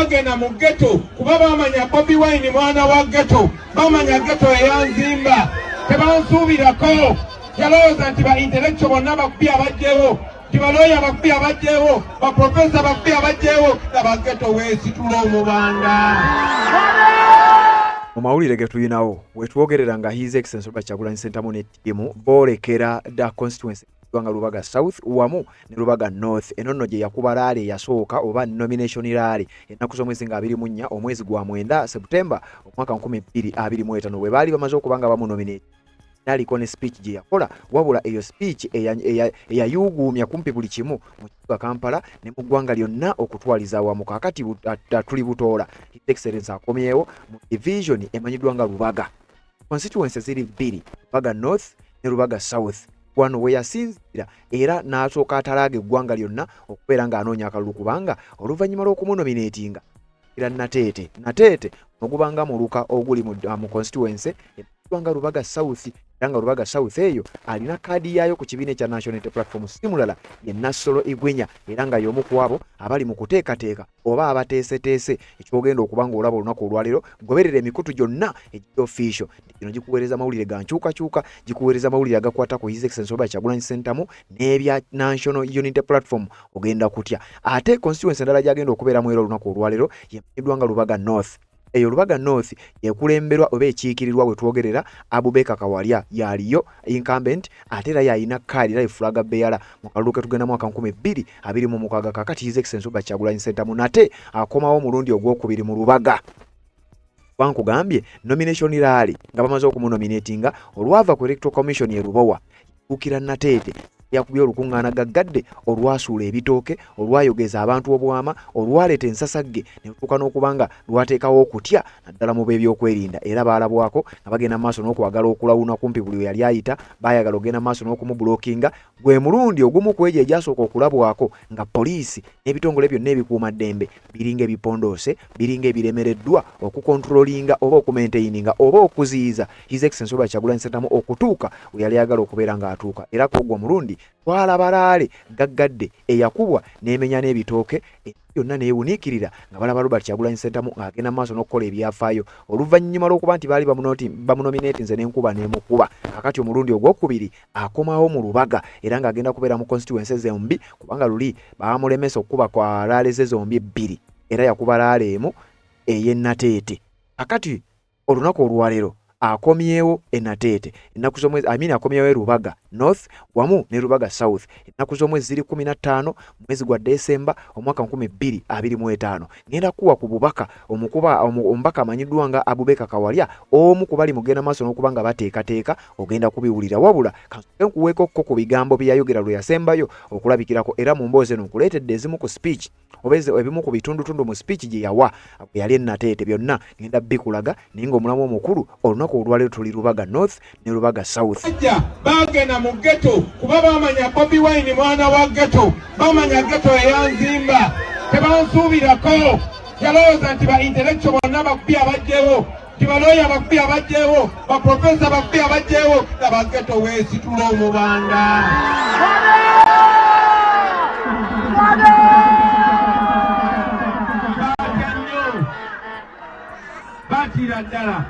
bagenda mu ghetto kuba bamanya Bobi Wine mwana wa ghetto, bamanya ghetto eyanzimba, tebansuubirako. Yalowooza nti ba intellectual bonna bakubi abajjewo, nti balooya bakubi abajjewo, baprofesa bakubi abajjewo, laba ghetto weesitula omubanda. Mu mawulire ge tulinawo wetwogerera nga His Excellency Robert Kyagulanyi Ssentamu ne ttiimu boolekera da constituency nga Lubaga South wamu ne Lubaga North. Eno nno gye yakuba laale yasooka oba nomination laale ennaku z'omwezi nga 24 omwezi gwa 9 September omwaka 2025 bwe baali bamaze okuba nga bamunominate. Naliko ne speech gye yakola, wabula eyo speech eyayuguumya kumpi buli kimu mu kibuga Kampala ne mu ggwanga lyonna okutwaliza awamu. Kaakati tuli butoola His Excellency akomyewo mu division emanyiddwa nga Lubaga. Constituency ziri bbiri, Lubaga North ne Lubaga South. Wano we yasinzira era n'asooka atalaaga eggwanga lyonna okubeera ng'anoonya akalulu kubanga oluvannyuma lw'okumunominatinga era Nateete ogubanga muluka oguli mu constituency nga Lubaga South. Era nga Lubaga South eyo alina kaadi yaayo ku kibiina ekya National Unity Platform simulala ye Nassolo Igwenya, era nga y'omu ku abo abali mu kuteekateeka oba abateeseteese ekyogenda okuba ng'olaba olunaku olwaleero goberera emikutu gyonna egya official. Gino gikuweereza mawulire ga nkyukakyuka, gikuweereza mawulire agakwata ku His Excellency Robert Kyagulanyi Ssentamu n'ebya National Unity Platform ogenda kutya. Ate constituency endala gy'agenda okubeeramu era olunaku olwaleero yemanyiddwa nga Lubaga North. Eyo Lubaga North yekulemberwa oba ekiikirirwa bwe twogerera Abubeka Kawalya yaliyo incumbent, ate era yalina kaadi era flaga bearer mu kalulu ke tugenda mwaka 2026 kakati His Excellency Robert Kyagulanyi Ssentamu nate akomawo mulundi ogwokubiri mu Lubaga. Bankugambye nomination laali nga bamaze okumunominatinga olwava ku Electoral Commission ye Lubowa ukira Nateete yakubye olukungaana gaggadde olwasuula ebitooke, olwayogeza abantu obwama, olwaleeta ensasagge ne lutuuka n'okubanga lwateekawo okutya naddala mu b'ebyokwerinda. Era baalabwako nga bagenda maaso n'okwagala okulawuna kumpi buli we yali ayita, baayagala ogenda maaso n'okumubulookinga. Gwe mulundi ogumu ku egyo egyasooka okulabwako nga poliisi n'ebitongole byonna ebikuumaddembe biringa ebipondoose, biringa ebiremereddwa okukontrolinga oba okumaintaininga oba okuziyiza His Excellency Robert Kyagulanyi Ssentamu okutuuka we yali ayagala okubeera ng'atuuka. Era kugwa mulundi twalaba laale gaggadde eyakubwa n'emenya n'ebitooke byonna neewuniikirira nga balaba Robert Kyagulanyi Ssentamu ng'agenda maaso n'okukola ebyafaayo oluvannyuma lw'okuba nti baali bamunominatinze n'enkuba n'emukuba. Kakati omulundi ogwokubiri akomawo mu Lubaga era ng'agenda kubeera mu constituency zombi kubanga luli baamulemesa okukuba kwa laale ze zombi ebbiri era yakuba laale emu ey'e Nateete. Kakati olunaku olwaleero akomyewo Nateete ennaku z'omwezi akomyewo Lubaga North wamu ne Lubaga South ennaku z'omwezi ziri 15 mwezi gwa Desemba omwaka 2025. Ngenda kuwa ku bubaka omubaka amanyiddwa nga Abubeka Kawalya omu ku bali mugenda maaso n'okuba nga bateekateeka ogenda kubiwulira, wabula kankuweeko ku bigambo bye yayogera lwe yasembayo okulabikirako era mu mboozi eno nkuleetedde ezimu ku speech obeze ebimu ku bitundutundu mu speech gye yawa yali Nateete byonna ngenda bikulaga naye ng'omulamu omukulu olunaku olwaleero tuli Lubaga North ne Lubaga South. Bagenda mu ghetto kuba bamanya Bobi Wine mwana wa ghetto, bamanya ghetto eyanzimba, tebansuubirako. Yalowooza nti ba intellectual bonna bakubi abajjewo, nti balooya bakubi abajjewo, baprofesa bakubi abajjewo, laba ghetto weesitula omubanda. Batira ddala.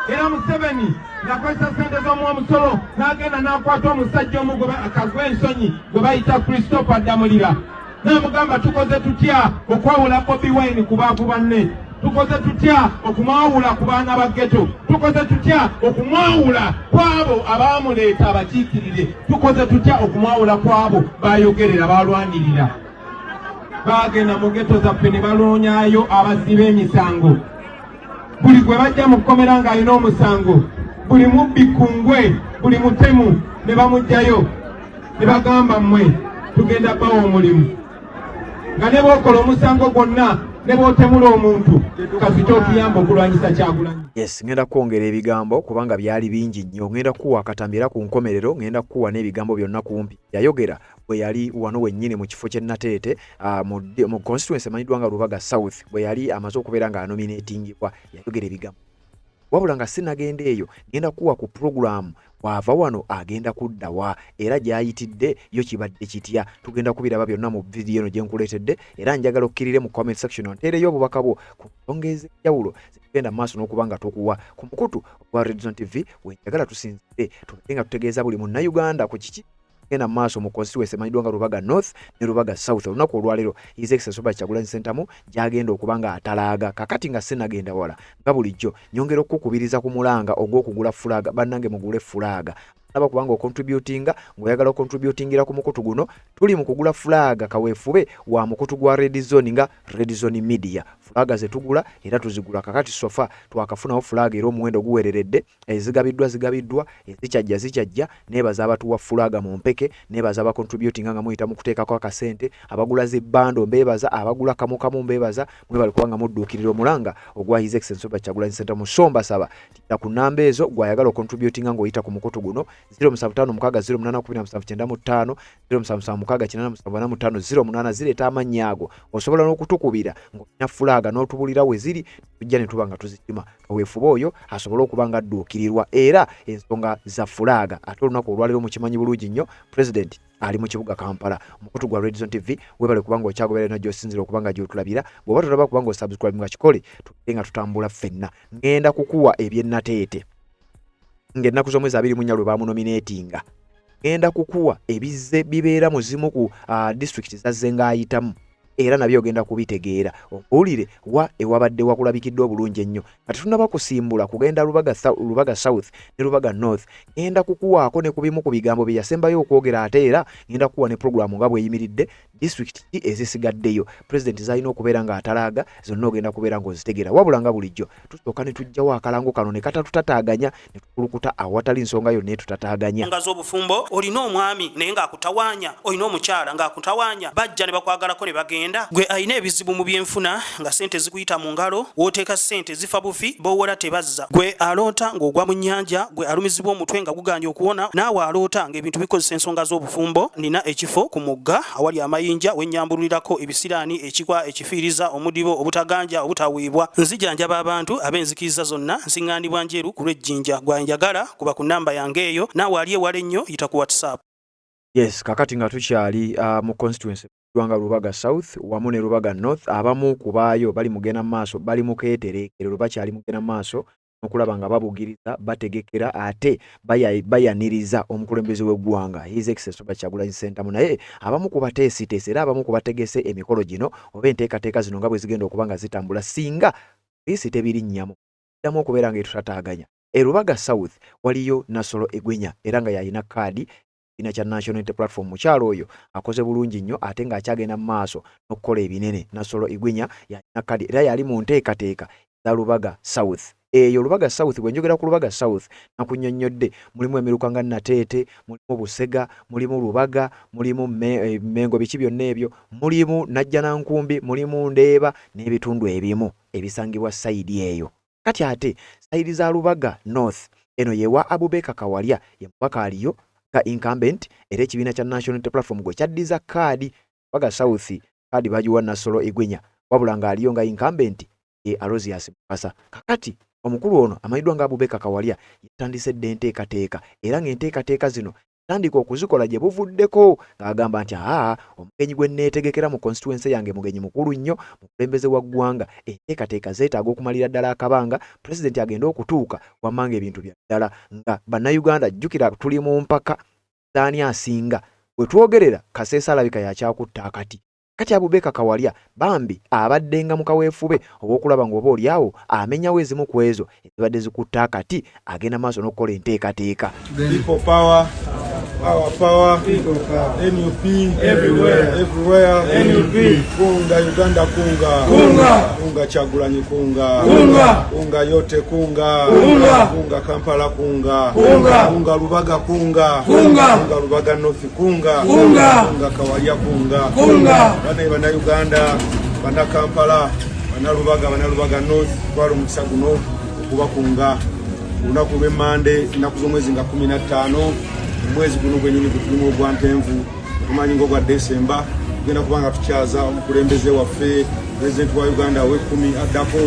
Era Museveni nakozesa ssente z'omuwomusolo n'agenda n'akwata omusajja omu akagwa ensonyi gwe bayita Christopher Damulira n'amugamba tukoze tutya okwawula Bobi Wine ku baavu banne, tukoze tutya okumwawula ku baana ba ghetto, tukoze tutya okumwawula kw'abo abaamuleeta abakiikirire, tukoze tutya okumwawula kw'abo baayogerera baalwanirira. Baagenda mu ghetto zaffe ne baloonyayo abazzi b'emisango. Buli gwe bajja mu kkomera ng'alina omusango, buli mubbi kungwe, buli mutemu ne bamugjayo ne bagamba mmwe tugenda bawa omulimu nga ne bookola omusango gwonna ne bootemula omuntu kasita okuyamba okulwanyisa Kyagulanyi. Yes, ngenda kwongera ebigambo kubanga byali bingi nnyo. Ngenda kuwa akatambira ku nkomerero, ngenda kuwa n'ebigambo byonna kumpi yayogera bwe yali wano wennyini mu kifo kye Nateete mu constituency emanyiddwa nga Lubaga South bwe yali amaze okubeera nga anominatingibwa yayogera ebigambo. Wabula nga sinagenda eyo ngenda kuwa ku program wava wano agenda kuddawa era gyayitidde yo kibadde kitya tugenda kubiraba byonna mu video eno gye nkuleetedde era njagala okkirire mu comment section onteereyo obubaka bwo ku nsonga ez'enjawulo zigenda maaso n'okuba nga tukuwa ku mukutu ogwa Red Zone TV wenjagala tusinzire tubadde nga tutegeeza buli munnayuganda ku kiki genda maaso mu constituency emanyiddwa nga Lubaga North ne Lubaga South olunaku olwaleero His Excellency Robert Kyagulanyi Ssentamu gyagenda okuba nga atalaaga kakati nga sinagenda wala nga bulijjo nyongera okukubiriza ku mulanga ogw'okugula fulaga bannange mugule fulaga naba kubanga ocontributinga ng'oyagala ocontributingira ku mukutu guno tuli mu kugula fulaga kaweefube wa mukutu gwa Red Zone nga Red Zone Media fulaga ze tugula era tuzigula kakati sofa twakafunawo fulaga era omuwendo guwereredde zigabiddwa zikyajja nebaza abatuwa fulaga mu mpeke nebaza abacontributinga nga muyita mu kuteekako akasente abagula zibbando mbebaza abagula kamukamu mbebaza mwe bali kubanga mudduukirira omulanga ogwa His Excellency Robert Kyagulanyi Ssentamu somba saba tita ku namba ezo gwayagala ocontributinga ng'oyita ku mukutu guno 0756082795 07769875 zireeta amannya ago osobola n'okutukubira ng'olina fulaga n'otubulira we ziri tujja ne tuba nga tuzikima kaweefube oyo asobola okuba nga adduukirirwa era ensonga za fulaga ate olunaku olwaleero mukimanyi bulungi nnyo President ali mu kibuga Kampala omukutu gwa Red Zone TV webale kubanga okyagoberera na gy'osinzira okubanga gy'otulabira bw'oba tolaba kubanga osubscribe nga kikole tugende nga tutambula ffenna ngenda kukuwa ebyennateete ng'ennaku z'omwezi 24 lwe baamunominatinga ngenda kukuwa ebizze bibeera mu zimu ku district zazze ng'ayitamu era nabyo ogenda kubitegeera ompulire wa ewabadde wakulabikidde obulungi ennyo kati tunaba kusimbula kugenda Lubaga South ne Lubaga North ngenda kukuwaako ne kubimu ku bigambo bye yasembayo okwogera ate era ngenda kukuwa ne programu nga bweyimiridde district ezisigaddeyo president zalina okubeera nga atalaaga zonna ogenda kubeera ng'ozitegeera wabula nga bulijjo tusooka ne tujjawo akalango kano ne katatutataaganya ne tukulukuta awatali nsonga yonna etutataaganya nga z'obufumbo olina omwami naye ng'akutawaanya olina omukyala ng'akutawaanya bajja ne bakwagalako ne bagenda gwe alina ebizibu mu byenfuna nga sente zikuyita mu ngalo wooteeka sente zifa bufi bowola tebazza gwe aloota ng'ogwa mu nnyanja gwe alumizibwa omutwe nga guganja okuwona naawe aloota ng'ebintu bikozesa ensonga z'obufumbo nina ekifo ku mugga awali amayinja wennyambululirako ebisiraani ekikwa ekifiiriza omudibo obutaganja obutaweebwa nzijanjaba abantu ab'enzikiriza zonna nsiŋŋaanibwa njeru ku lw'ejjinja gwanjagala kuba ku nnamba yange eyo naawe ali ewala ennyo yita ku WhatsApp. Yes, kakati nga tukyali mu constituency nga Lubaga South wamu ne Lubaga North abamu kubaayo bali mugenda maaso bali mukeetereekero bakyali mugenda maaso okulaba nga babugiriza bategekera ate bayaniriza omukulembeze w'eggwanga His Excellency Robert Kyagulanyi Ssentamu naye abamu kubateesiteese era abamu kubategese emikolo gino oba enteekateeka zino nga bwe zigenda okuba nga zitambula singa isi tebirinnyamu ddamu okubeera nga etutataaganya Lubaga South waliyo Nasolo Egwenya era nga yalina kaadi ina kya National Unity Platform mukyalo oyo akoze bulungi nnyo ate ng'akyagenda mu maaso n'okukola ebinene Nasolo Egwenya yalina kaadi era yali mu nteekateeka za Lubaga South eyo Lubaga South bwe njogera ku Lubaga South nakunnyonnyodde mulimu emiruka nga Nateete mulimu Busega mulimu Lubaga mulimu Mengo biki byonna ebyo mulimu Najjanankumbi mulimu Ndeeba n'ebitundu ebimu ebisangibwa sayidi eyo kati ate sayidi za Lubaga North eno yewa Abubeka Kawalya ye mubaka aliyo ka incumbent era ekibiina kya National Unity Platform gwe kyaddiza kaadi Lubaga South kaadi bagiwa Nasolo Egwenya wabula nga aliyo nga incumbent Alozias Mukasa kakati omukulu ono amanyiddwa nga Abubeka Kawalya yatandise dde enteekateeka era ng'enteekateeka zino tandika okuzikola gye buvuddeko ng'agamba nti omugenyi gwe neetegekera mu constituency yange mugenyi mukulu nnyo mukulembeze wa ggwanga enteekateeka zeetaaga okumalira ddala akabanga president agenda okutuuka wammanga ebintu bya ddala nga bannayuganda jjukira tuli mu mpaka zaani asinga bwe twogerera Kaseesa alabika yakyakutta akati kati Abubeka Kawalya bambi abaddenga mu kaweefube obw'okulaba ng'oba oliawo amenyawo ezimu ku ezo ezibadde zikutta akati agenda maaso n'okukola enteekateeka. People power, power, NUP, everywhere, NUP, kunga Uganda kunga Kyagulanyi kunga yote kunga Kampala kunga Lubaga kunga Lubaga North kunga Kawalya kunga bana Uganda bana Kampala bana Lubaga North twali omukisa guno okuba kunga olunaku lw'Emmande ennaku z'omwezi nga 15 omwezi guno gwenyini gutulimu ogwa Ntenvu tumanyi ng'ogwa Desemba tugenda kubanga tukyaza omukulembeze waffe pulezidenti wa Uganda ow'ekkumi addako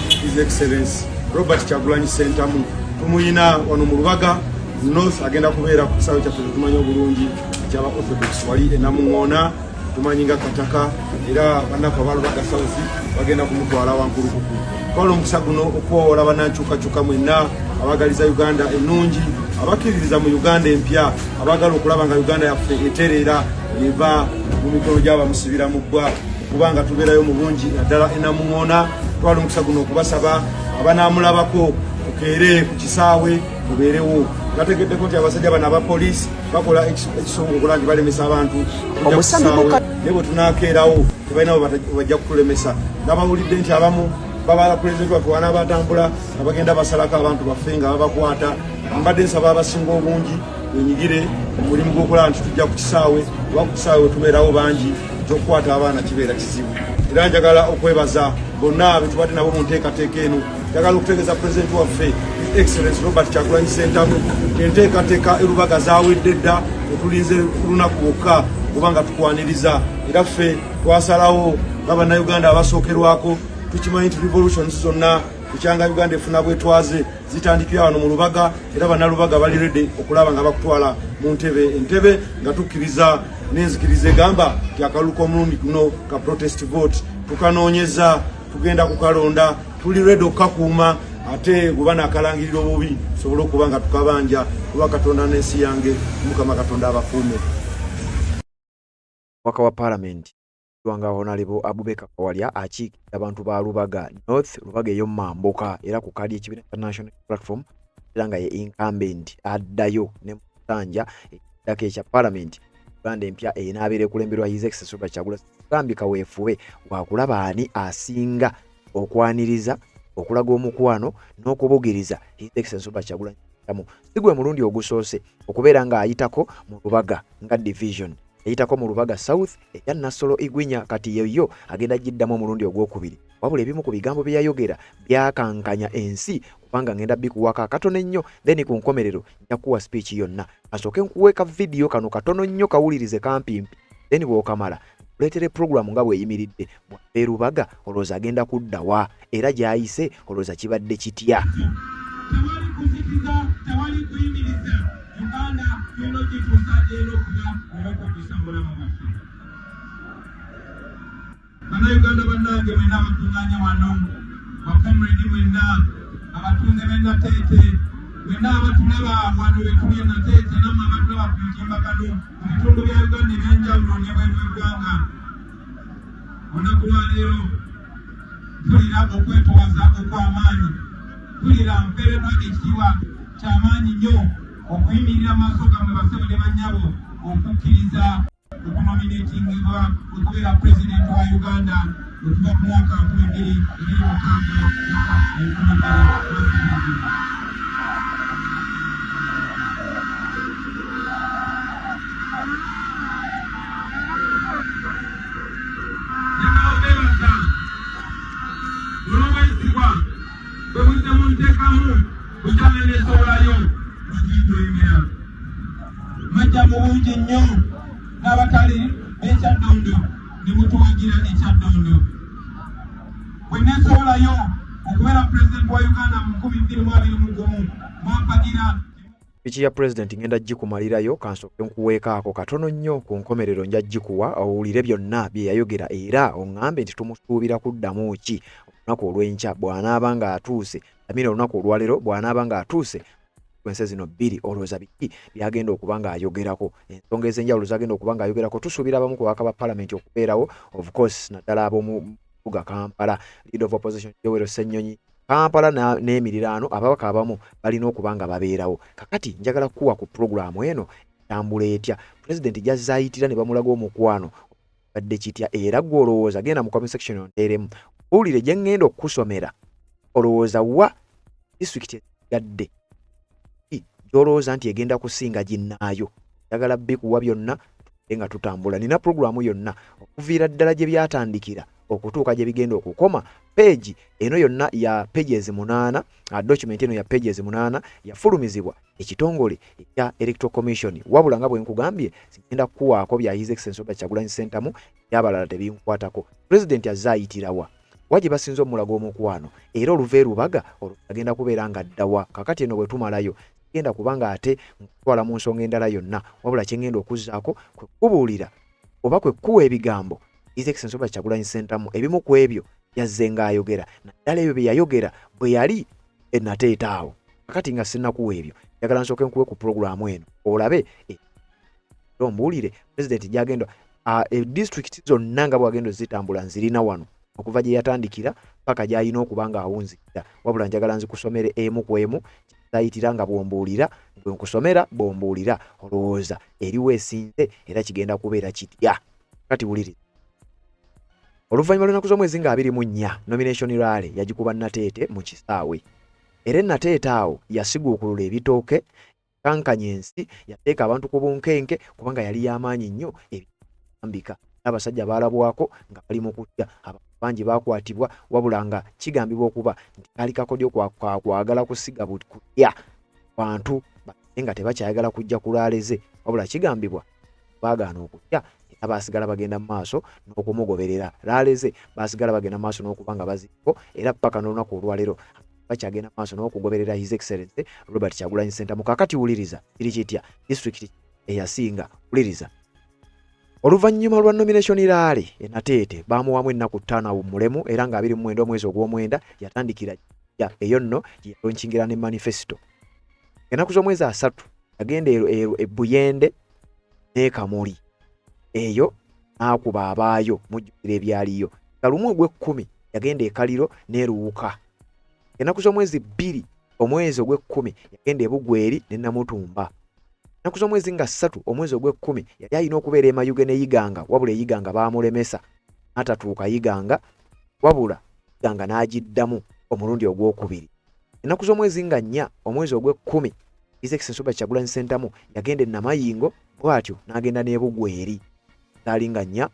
His Excellency Robert Kyagulanyi Ssentamu tumuyina wano mu Lubaga North agenda kubeera ku kisaawe kyaffe tumanyi obulungi kyaba Orthodox wali Namuŋŋoona tumanyi nga Kataka era bannaffe abalubaga South bagenda kumutwala wankulukuku. Twala omukisa guno okwowola bannankyukakyuka mwenna abagaliza Uganda ennungi abakkiririza mu Uganda empya abagala okulaba nga Uganda yaffe etereera eva mu mikono gy'abamusibira mu bbwa kubanga tubeerayo mu bungi naddala Namuŋŋoona. Twala omukisa guno okubasaba abanaamulabako tukeere ku kisaawe mubeerewo. Gategeddeko nti abasajja bano abapoliisi bakola ekisongogola nti balemesa abantu naye bwe tunaakeerawo tebalina bajja kutulemesa. Ngabawulidde nti abamu baba pulezidenti waffe wanaabatambula nga bagenda basalako abantu baffe nga babakwata. Mbadde nsaba abasinga obungi benyigire omulimu gw'okulaba nti tujja ku kisaawe oba ku kisaawe wetubeerawo bangi ekyokukwata abaana kibeera kizibu. Era njagala okwebaza bonna betubadde nabo mu nteekateeka eno. Njagala okutegeeza pulezidenti waffe His Excellency Robert Kyagulanyi Ssentamu enteekateeka erubaga zaawedde dda etulinze lunaku lwokka kubanga tukwaniriza. Era ffe twasalawo nga bannayuganda abasookerwako tukimanyi nti revolutions zonna kukyanga Uganda efuna bwetwaze zitandikira wano mu Lubaga era bannalubaga bali ready okulaba nga bakutwala mu entebe nga tukkiriza n'enzikiriza egamba nti akalulu k'omulundi guno ka protest vote tukanoonyeza tugenda kukalonda tuli ready okukakuuma ate bwe banaakalangirira obubi tusobole okuba nga tukabanja kuba Katonda n'ensi yange Mukama Katonda abakuume. Waka wa Parliament Wanga Honorable Abubakar Kawalya akiikirira abantu ba Lubaga North Lubaga eyo Mamboka era ku kadi y'ekibiina International Platform era nga ye incumbent addayo ne Musanja ekitaka ekya Parliament Uganda empya enaabeera ekulemberwa His Excellency Robert Kyagulanyi Ssentamu kaweefuwe wakulaba ani asinga okwaniriza okulaga omukwano n'okubugiriza His Excellency Robert Kyagulanyi Ssentamu sigwe mulundi ogusoose okubeera nga ayitako mu Lubaga nga division eyitako mu Lubaga South eya Nasolo Igwinya kati yeyo agenda giddamu omulundi ogwokubiri wabula ebimu ku bigambo bye yayogera byakankanya ensi kubanga ngenda bikuwaka katono ennyo then ku nkomerero nja kuwa speech yonna asooke nkuweeka video kano katono nnyo kawulirize kampimpi then bw'okamala kuleetere program nga bweyimiridde bw'abe Lubaga olowooza agenda kuddawa era gy'ayise olowooza kibadde kitya. Tewali kuzikiza, tewali kuyimiriza. Uganda tulina okituusa eno okuba nebakwatisa mulamu baffe. Bannayuganda bannange mwenna abakungaanya wano, bakomredi mwenna, abatunze b'ennateete, mwenna abatulaba wano we tuli e Nateete nammwe abatulaba ku mutimbagano mu bitundu bya Uganda ebyenjawulo n'ebweru w'eggwanga. Olunaku lwa leero mpulira okwetowaza okw'amaanyi. Mpulira mpeereddwa ekitiibwa ky'amaanyi nnyo okuyimirira maaso gammwe basebo ne bannyabo okukkiriza okunominatingibwa okubeera pulezidenti wa Uganda okuva ku mwaka 2026. Majja mu bungi nnyo n'abatali b'ekyaddondo ne mutuwagira ekyaddondo. Bwe neesowolayo okubeera pulezidenti wa Uganda mu 2021 mwampagira Pichi ya president ngenda gikumalirayo kansooke nkuweekaako katono nnyo ku nkomerero nja gikuwa owulire byonna bye yayogera era oŋŋambe nti tumusuubira kuddamu ki olunaku olw'enkya bw'anaaba nga atuuse amina olunaku olwaleero bw'anaaba nga atuuse kwense zino bbiri olowooza biki byagenda okuba ng'ayogerako ensonga ez'enjawulo zagenda okuba ng'ayogerako tusuubira abamu ku bakaba Parliament okubeerawo of course naddala ab'omu kibuga Kampala Leader of Opposition Yoweri Ssennyonyi Kampala n'emiriraano ababaka abamu balina okuba nga babeerawo kakati njagala kuwa ku programu eno entambula etya President gy'azayitira ne bamulaga omukwano badde kitya era gwe olowooza genda mu comment section onteeremu owulire gye ŋŋenda okukusomera olowooza wa district egadde gy'olowooza nti egenda kusinga ginnaayo njagala bikuwa byonna nga tutambula nina programu yonna okuviira ddala gye byatandikira okutuuka gye bigenda okukoma page eno yonna ya pages 8 document eno ya pages 8 yafulumizibwa ekitongole ekya Electoral Commission wabula nga bwe nkugambye sigenda kuwaako bya His Excellency Robert Kyagulanyi Ssentamu y'abalala tebinkwatako President azayitirawa waje basinza omulago omukwano era oluva Lubaga agenda kubeera nga ddawa kakati eno bwe tumalayo genda kubanga ate nkutwala mu nsonga endala yonna wabula kye ngenda okuzzaako kwe kubuulira oba kwe kuwa ebigambo His Excellency Robert Kyagulanyi Ssentamu ebimu ku ebyo yazze ng'ayogera naddala ebyo bye yayogera bwe yali Nateeta awo kakati nga sinnakuwa ebyo njagala nsooke nkuwe ku pulogulaamu eno olabe ombuulire pulezidenti gy'agenda disitulikiti zonna nga bw'agenda zitambula nzirina wano okuva gye yatandikira paka gy'alina okuba ng'awunzikira wabula njagala nzikusomere emu ku emu kitayitira nga bw'ombuulira bwe nkusomera bw'ombuulira olowooza eriwo esinze era kigenda kubeera kitya kati wuliriza oluvannyuma lw'ennaku z'omwezi nga 24 nomination rally yagikuba Nateete mu kisaawe era Nateeta awo yasiguukulula ebitooke kankanya ensi yateeka abantu ku bunkenke kubanga yali y'amaanyi nnyo ebambika n'abasajja baalabwako nga bali mu kutya bangi baakwatibwa wabula nga kigambibwa okuba nti kaali kakodyo kwagala kusiga kutya bantu nga tebakyayagala kujja kulaaleze wabula kigambibwa baagaana okutya era baasigala bagenda mu maaso n'okumugoberera laaleze baasigala bagenda mu maaso n'okuba nga baziriko era paka n'olunaku olwaleero bakyagenda mu maaso n'okugoberera His Excellency Robert Kyagulanyi Ssentamu kakati wuliriza kiri kitya disitulikiti eyasinga wuliriza oluvannyuma lwa nomination rally Nateete baamuwamu ennaku 5 awummulemu era nga 29 omwezi ogw'omwenda yatandikira eyo nno yalonkingira ne manifesto ennaku z'omwezi 3 yagenda Buyende ne Kamuli eyo n'akuba abaayo mujjukira ebyaliyo kalumu ogw'e10 yagenda Kaliro ne Luuka ennaku z'omwezi 2 omwezi ogw'e10 yagenda Bugweri ne Namutumba ennaku z'omwezi nga 3 omwezi ogw'e10 yali alina okubeera Mayuge ne Yiganga wabula Yiganga baamulemesa n'atatuuka Yiganga wabula Yiganga n'agiddamu omulundi ogw'okubiri ennaku z'omwezi nga 4 omwezi ogw'e10 His Excellency Robert Kyagulanyi Ssentamu yagenda Namayingo bw'atyo n'agenda ne Bugweri zaali nga 4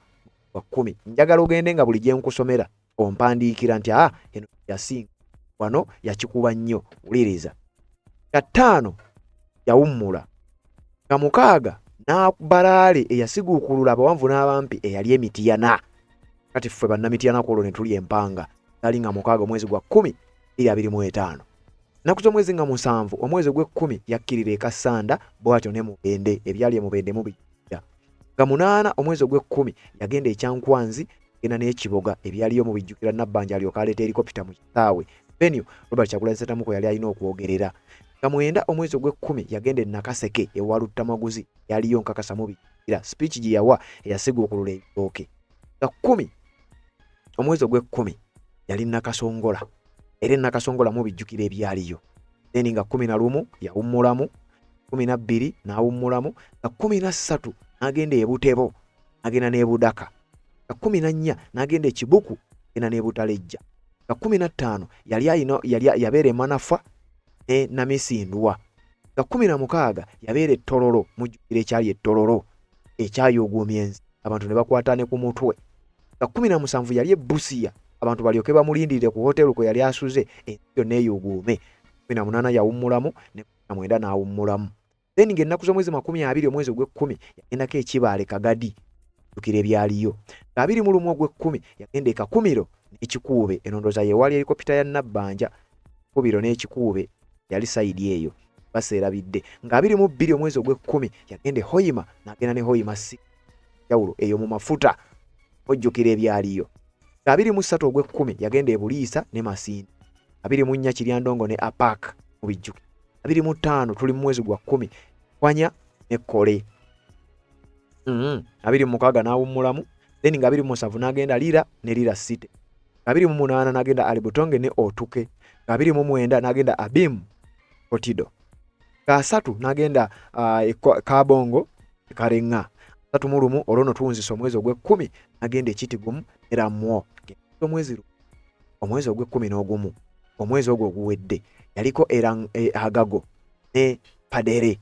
wa 10 njagala ogende nga buli gye nkusomera ompandiikira nti eno yasinga wano yakikuba nnyo wuliriza ka 5 yawummula ka 6 n'abalaale eyasiguukulula abawanvu n'abampi eyali Emitiyana kati ffe bannamityana kwolwo ne tuli empanga zaali nga 6 omwezi gwa 10 2025 ennaku z'omwezi nga 7 omwezi ogw'e10 yakkirira Kasanda bw'atyo ne Mubende ebyali Mubende mubijja nga 8 omwezi ogw'e10 yagenda Ekyankwanzi genda n'Ekiboga ebyaliyo mu bijjukira Nabbanja alyoka aleeta helikopita mu kisaawe venue Robert Kyagulanyi Ssentamu kwe yali alina okwogerera nga 9 omwezi ogw'e10 yagenda Nakaseke ewa Luttamaguzi yaliyo nkakasa mu bijjukira speech gye yawa eyasiguukulula ebitooke nga 10 omwezi ogw'e10 yali Nakasongola era Nakasongola mu bijjukira ebyaliyo then nga 11 yawummulamu 12 n'awummulamu nga 13 n'agenda Butebo n'agenda n'Ebudaka nga 14 n'agenda Kibuku agenda n'Ebutalejja nga 15 yabeera Manafa ne Namisindwa nga 16 yabeera Tororo mujjukira ekyali Tororo ekyayuguumya ensi abantu ne bakwatane ku mutwe nga 17 yali Busia abantu balyoke bamulindirire ku hotelu kwe yali asuze ensi yonna eyuguume 18 yawummulamu ne 19 n'awummulamu then ng'ennaku z'omwezi 20 omwezi ogw'e10 yagendako Ekibaale Kagadi jjukira ebyaliyo nga 21 ogw'e10 yagenda Kakumiro n'Ekikuube enondoza yeewali helikopita ya Nabbanja Kubiro n'Ekikuube yali sayidi eyo baseerabidde nga 22 omwezi ogw'e10 yagenda Hoima n'agenda ne Hoima yawulo eyo mu mafuta ojjukira ebyaliyo nga 23 ogw'e10 yagenda Buliisa ne Masindi 24 Kiryandongo ne Apak mu bijjukira 25 tuli mu mwezi gwa 10 Kwanya ne Kole 26 n'awummulamu then nga 27 n'agenda Lira ne Lira City 28 n'agenda Alibutonge ne Otuke 29 n'agenda Abim Kotido ka 3 n'agenda Kabongo Karenga 31 olwono tunzisa omwezi ogw'e10 n'agenda Ekitigumu era Mwo omwezi ogw'e11 omwezi ogwo oguwedde yaliko era Agago ne Padere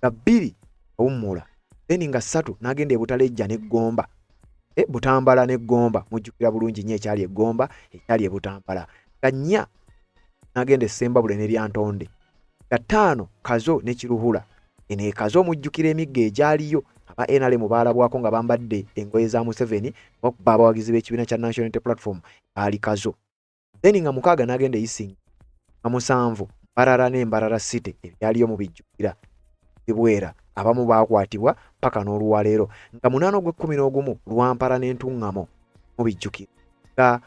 nga 2 awummula then nga 3 n'agenda Ebutalejja ne Gomba Butambala ne Gomba mujjukira bulungi nnyo ekyali Egomba ekyali Butambala nga 4 n'agenda Sembabule ne Lyantonde nga 5 Kazo ne Kiruhula ene Kazo mujjukira emigga egyaliyo aba NRM baalabwako nga bambadde engoye za Museveni okuba abawagizi b'ekibiina kya National Unity Platform ali Kazo then nga 6 n'agenda Ising nga 7 Mbarara ne Mbarara City ebyaliyo mu bijjukira bibwera abamu baakwatibwa paka n'oluwaleero nga 8 ogw'E11 Lwampara n'Entuŋŋamo mu bijjukira nga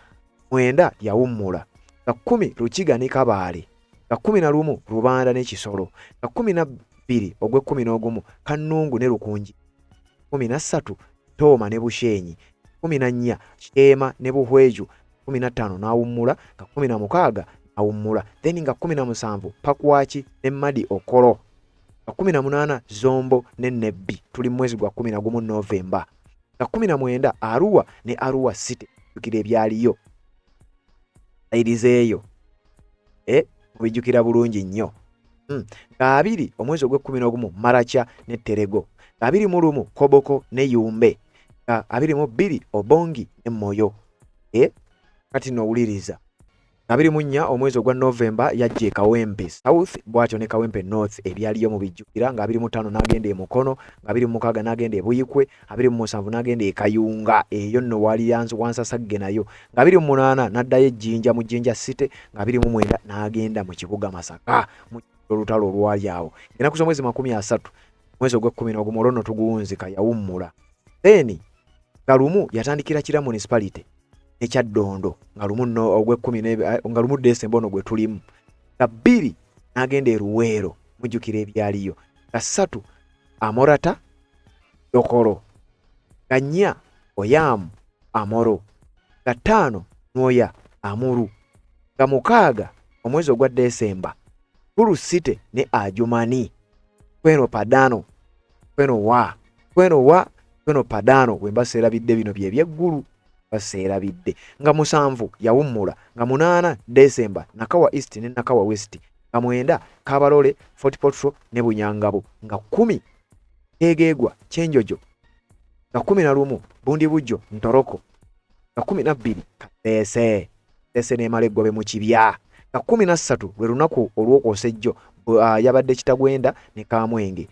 9 yawummula nga 10 Lukiga ne Kabaale nga 11 Rubanda ne Kisolo nga 12 ogw'E11 Kannungu ne Lukunji 13 Tooma ne Busheenyi 14 Kyema ne Buhweju 15 n'awummula nga 16 awummula then nga 17 Pakwaki ne Madi Okolo nga 18 Zombo ne Nebbi tuli mwezi gwa 11 Novemba nga 19 Arua ne Arua City bijjukira ebyaliyo aidizeeyo bijjukira bulungi nnyo nga 2 omwezi ogw'E11 Maracha ne Terego nga 21 Koboko ne Yumbe nga 22 Obongi ne Moyo kati nowuliriza nga 24 omwezi ogwa Novemba yajje Kawempe South bwatyo ne Kawempe North ebyaliyo mu bijjukira nga 25 n'agenda e Mukono nga 26 n'agenda e Buyikwe 27 n'agenda e Kayunga eyo nno wali yanzu wansasagge nayo nga 28 n'addayo Ejjinja mu Jjinja City nga 29 n'agenda mu kibuga Masaka mu olutalo olwali awo ennaku z'omwezi 30 mwezi ogw'E11 olwo tuguwunzika yawummula then nga lumu yatandikira Kira municipality ekyaddondo nga lumu no ogw'E10 nga lumu December ono gwe tulimu nga 2 n'agenda e Luweero mujjukira ebyaliyo nga 3 Amorata Dokolo nga 4 Oyamu Amoro nga 5 Nwoya Amuru nga 6 omwezi ogwa December Gulu City ne Ajumani Kweno Padano Kweno Padano wemba serabidde bino by'eggulu baserabidde nga 7 yawummula nga 8 December Nakawa East ne Nakawa West nga 9 Kabalole Fort Portal ne Bunyangabo nga 10 Kegeegwa Kyenjojo nga 11 Bundi Bujjo Ntoroko nga 12 Kateese ne Maleggobe mu Kibya nga 13 lwe lunaku olw'okwosejjo yabadde Kitagwenda ne Kamwenge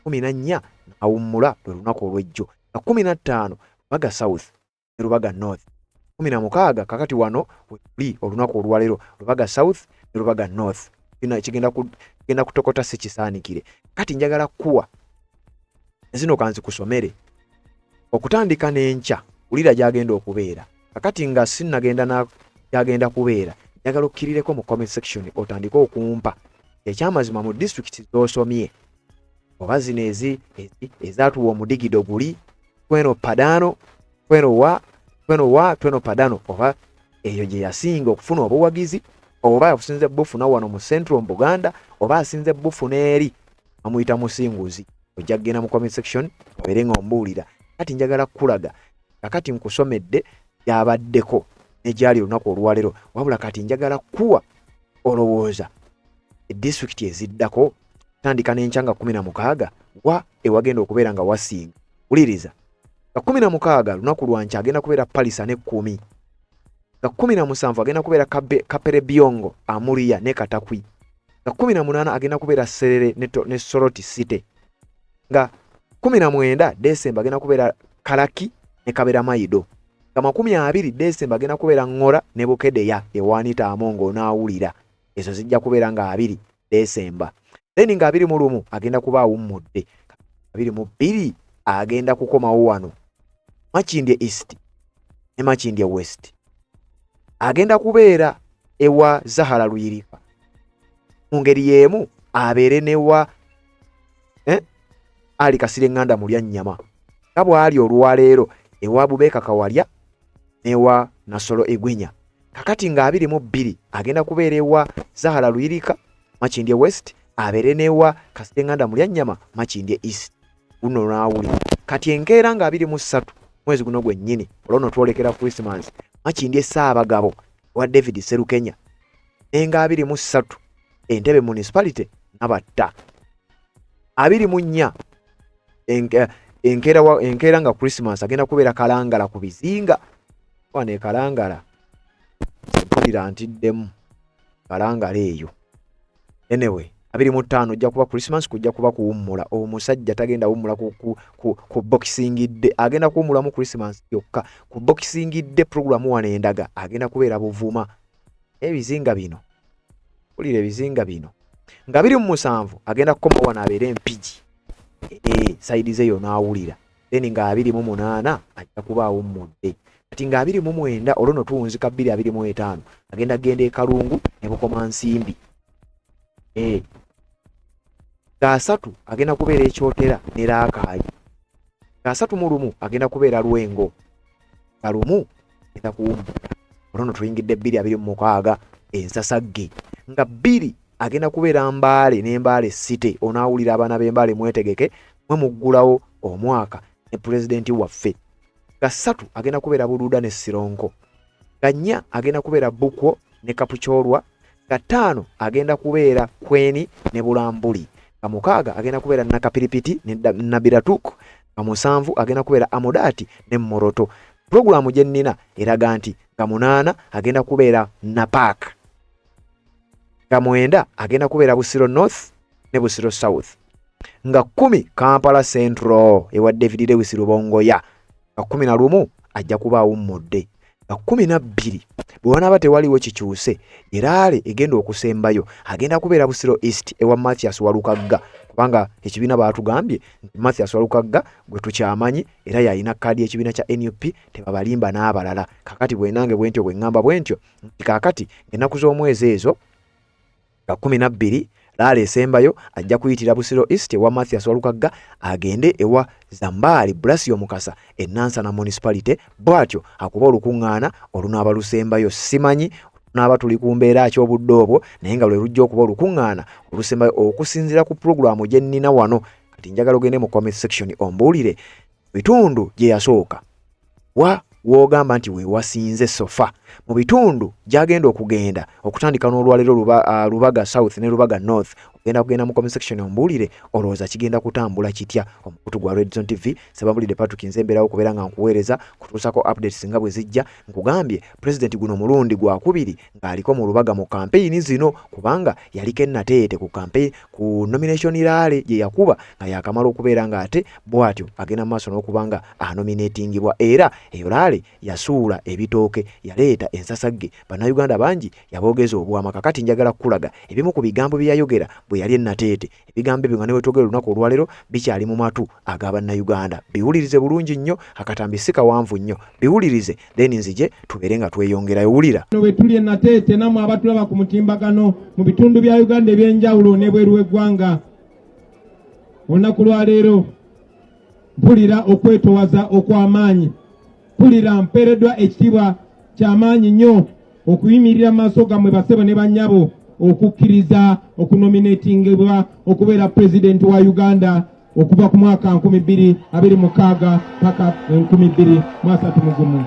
14 awummula lwe lunaku olw'ejjo nga 15 Lubaga South ne Lubaga North 16 kakati wano weli olunaku olwaleero Lubaga South ne Lubaga North kigenda kutokota sikisaanikire kati njagala kuwa zino kanzi kusomere okutandika n'enkya ulira gyagenda okubeera kakati nga sinnagenda na gyagenda kubeera njagala okkirireko mu comment section otandike okumpa ekyamazima mu district z'osomye oba zino ezatuwa omudigido guli Kweno Padano Kweno Padano oba eyo gye yasinga okufuna obuwagizi oba yasinze bufuna wano mu Central Buganda oba asinze bufuna eri amuyita musinguzi ojja kugenda mu comment section obeere ng'ombuulira kati njagala kulaga kakati nkusomedde yabaddeko nejali olunaku olwaleero wabula kati njagala kuwa olowooza district eziddako tandika n'enkyanga 16 wa ewagenda okubeera nga wasinga uliriza nga 16 lunaku lwankya agenda kubeera Palisa ne 10 nga 17 agenda kubeera Kapere Byongo Amuria ne Katakwi nga 18 agenda kubeera Serere ne Soroti City nga 19 December agenda kubeera Kalaki ne Kabera Maido nga 20 December agenda kubeera Ngora ne Bukedeya ewaanita Amongo n'awulira ezo zijja kubeera nga 2 December then nga 21 agenda kuba awummudde 22 agenda kukomawo wano Makindye East ne Makindye West agenda kubeera ewa Zahara Luyirika mu ngeri y'emu abeere newa Ali Kasire Nganda mulya nnyama nga bw'ali olwaleero ewa Bubeka Kawalya newa Nasolo Egwenya kakati nga 22 agenda kubeera ewa Zahara Luyirika Makindye West abeere newa Kasire Nganda mulya nnyama Makindye East guno naawuli kati enkeera nga 23 mwezi guno gwennyini olwono twolekera Christmas Makindye Ssaabagabo wa David Serukenya enga 23 Entebbe municipality Nabatta 24 enkeera nga Christmas agenda kubeera Kalangala ku bizinga wane Kalangala mpulira ntiddemu Kalangala eyo anyway 25 ojja kuba Christmas kujja kuba kuwummula omusajja tagenda wummula ku boxingidde agenda kuwummula mu Christmas yokka ku boxingidde program wane endaga agenda kubeera Buvuma ebizinga bino ulire ebizinga bino nga 27 agenda kukoma wano abeere empigi saidi ze yonna awulira, then nga 28 ajja kubaawo mudde. Kati nga 29 olwo tuwunzika 25 agenda genda e Kalungu ne Bukoma Nsimbi. Nga 3 agenda kubeera Ekyotera ne Raakaayi. Nga 31 agenda kubeera Lwengo. Nga 1 agenda kuwummuka. Olwo tuyingidde 26 Ensasagge. Nga 2 agenda kubeera Mbaale ne Mbaale City. Onaawulira abaana b'Embaale mwetegeke mwe muggulawo omwaka ne pulezidenti waffe. Nga 3 agenda kubeera Buluda ne Sironko. Nga 4 agenda kubeera Bukwo ne Kapukyolwa. Nga 5 agenda kubeera Kweni ne Bulambuli. Nga 6 agenda kubeera Nakapiripiti ne Nabiratuk. Nga 7 agenda kubeera Amodati ne Moroto. Programu gye nnina eraga nti nga 8 agenda kubeera Napak. Nga 9 agenda kubeera Busiro North ne Busiro South. Nga 10 Kampala Central ewa David Lewis Rubongoya. Nga 11 ajja kubaawo Modde. Nga 12 bwe wanaaba tewaliwo kikyuse Eraale egenda okusembayo agenda kubeera Busiro East ewa Mathias Walukagga, kubanga ekibiina baatugambye nti Mathias Walukagga gwe tukyamanyi era yalina kkaadi y'ekibiina kya NUP tebabalimba n'abalala. Kakati bwenange bwentyo bwe ŋŋamba bwentyo nti kakati ennaku z'omwezi ezo nga 12 Laale esembayo ajja kuyitira Busiro East ewa Mathias Walukagga agende ewa Zambali Blasio Mukasa Nansana Municipality. Bwatyo akuba olukuŋŋaana olunaaba lusembayo. Simanyi naaba tuli ku mbeera ky'obudde obwo naye nga lwe lujja okuba olukuŋŋaana olusembayo okusinziira ku programu gye nnina wano. Kati njagala ogende mu comment section ombuulire bitundu gye yasooka wogamba nti we wasinze sofa mu bitundu gyagenda okugenda okutandika n'olwalero Lubaga South ne Lubaga North. Kugenda mu comment section ombuulire olowooza kigenda kutambula kitya. Omukutu gwa Red Zone TV Sebambulidde Patrick Nzemberawo kubeera nga nkuweereza kutuusako updates nga bwe zijja. Nkugambye President guno mulundi gwakubiri ng'aliko mu Lubaga mu campaign zino, kubanga yaliko Nateete ku campaign ku nomination Laale gye yakuba nga yakamala okubeera ng'ate bw'atyo agenda maaso n'okubanga anominatingibwa. Era eyo Laale yasuula ebitooke, yaleeta ensasagge. Bannayuganda bangi yaboogeza obwama. Kakati njagala kukulaga ebimu ku bigambo bye yayogera bwe yali Nateete. Ebigambo ebyo nga ne wetwogera olunaku olwalero bikyali mu matu ag'Abannayuganda. Biwulirize bulungi nnyo, akatambi si kawanvu nnyo. Biwulirize then nzije tubeere nga tweyongerayo. Wulira we tuli Nateete namwe abatulaba ku mutimbagano mu bitundu bya Uganda eby'enjawulo n'ebweru w'eggwanga. Olunaku lwaleero mpulira okwetowaza okw'amaanyi. Mpulira mpeereddwa ekitiibwa ky'amaanyi nnyo okuyimirira maaso gammwe basebo ne bannyabo okukkiriza okunominatingibwa okubeera pulezidenti wa Uganda okuva ku mwaka 2026 paka 2031.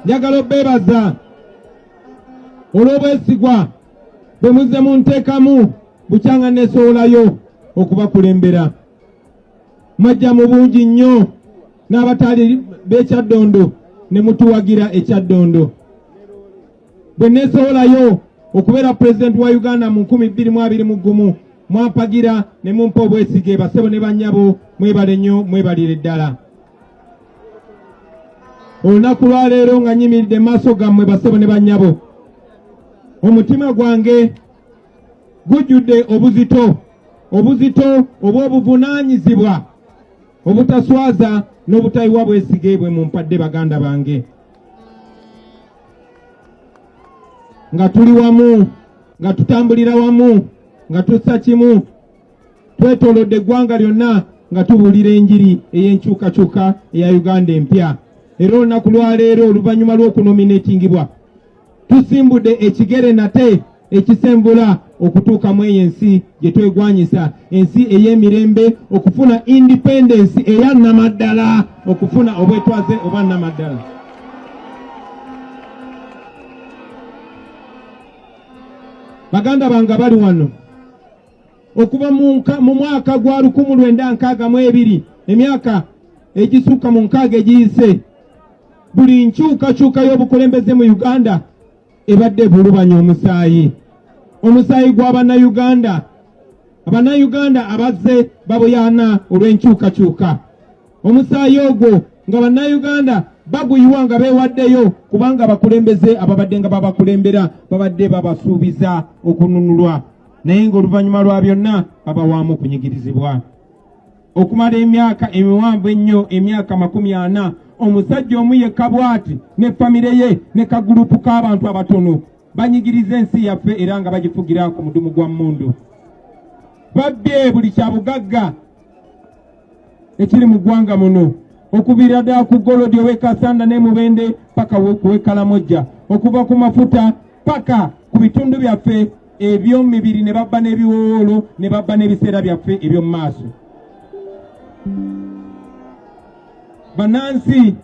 Njagala obbeebaza olw'obwesigwa bwe muzze munteekamu bukyanga nesoolayo okubakulembera. Mwajja mu bungi nnyo n'abatali b'Ekyaddondo ne mutuwagira Ekyaddondo. Bwe nesoolayo okubeera pulezidenti wa Uganda mu 2021 mwampagira ne mumpa obwesige. Basebo ne bannyabo mwebale nnyo, mwebalire ddala. Olunaku lwaleero nga nyimiridde maaso gammwe basebo ne bannyabo, omutima gwange gujjudde obuzito obw'obuvunaanyizibwa obutaswaza n'obutayiwa bwesige bwe mumpadde baganda bange. Nga tuli wamu, nga tutambulira wamu, nga tussa kimu, twetoolodde eggwanga lyonna nga tubuulira enjiri ey'enkyukakyuka eya Uganda empya. Era olunaku lwaleero oluvannyuma lw'okunominatingibwa tusimbudde ekigere nate ekisembula okutuukamu eyo ensi gye twegwanyisa, ensi ey'emirembe, okufuna independence eya nnamaddala, okufuna obwetwaze oba nnamaddala. Baganda bange bali wano okuva mu mwaka gwa 1962 emyaka egisukka mu 6 egiyise, buli nkyukakyuka y'obukulembeze mu Uganda ebadde bulubanya omusaayi gw'Abannayuganda. Abannayuganda abazze baboyaana olw'enkyukakyuka. Omusaayi ogwo nga bannayuganda baguyiwa nga beewaddeyo kubanga abakulembeze ababadde nga babakulembera babadde babasuubiza okununulwa naye ng'oluvannyuma lwa byonna babawaamu okunyigirizibwa okumala emyaka emiwanvu ennyo emyaka 40 omusajja omu yekka bw'ati ne famire ye ne kagulupu k'abantu abatono banyigiriza ensi yaffe era nga bagifugira ku mudumu gwa mmundu babbye buli kyabugagga ekiri mu ggwanga muno okubira ddala ku golodi ow'ekasanda ne mubende paka kuwekalamojja okuva ku mafuta paka ku bitundu byaffe eby'omubiri ne babba n'ebiwowoolo ne babba n'ebiseera byaffe eby'omu maaso bannansi